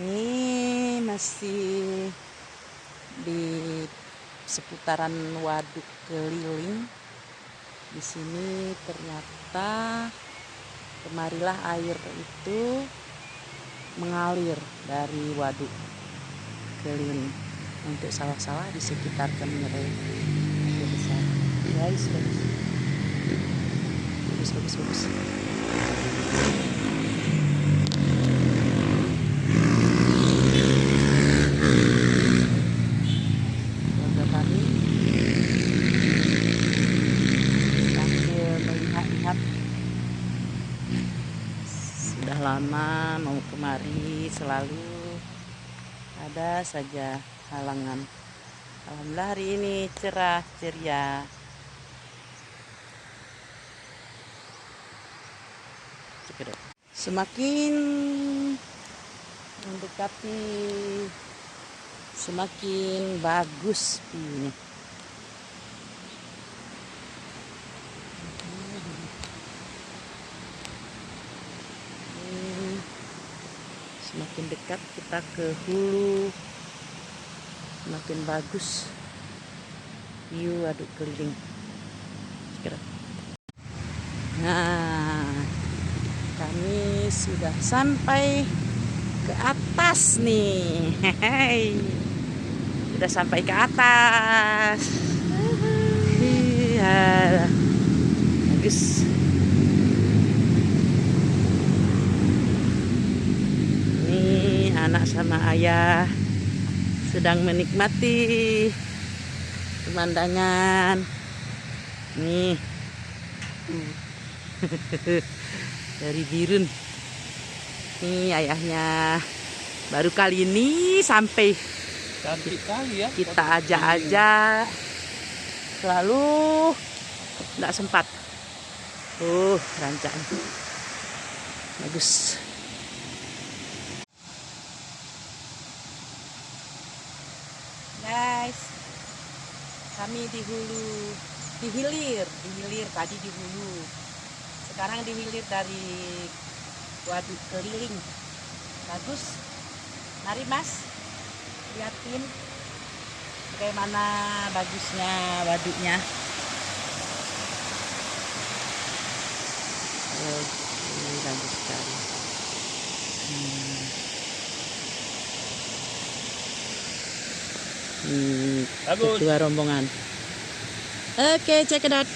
Ini masih di seputaran waduk keliling. Di sini ternyata kemarilah air itu mengalir dari waduk keliling untuk sawah-sawah di sekitar Kemirai. Besar. Guys, bagus. Keluarga kami sambil melihat-lihat, sudah lama mau kemari selalu ada saja halangan. Alhamdulillah hari ini cerah ceria. Semakin mendekati semakin bagus view-nya. Semakin dekat kita ke hulu, semakin bagus view waduk keliling. Nah, kami sudah sampai ke atas nih. Hehehe. Sudah sampai ke atas. Iya, bagus. Ini anak sama ayah sedang menikmati pemandangan. Nih. Dari Birun. Nih ayahnya baru kali ini sampai. Cantik kali ya. Kita ajak-ajak, selalu tidak sempat. Rancang bagus. Guys, kami di hulu, di hilir tadi di hulu. Sekarang di hilir dari waduk keliling. Bagus. Mari Mas, liatin bagaimana bagusnya waduknya. Ini bagus sekali. Ketua rombongan. Oke, check it out.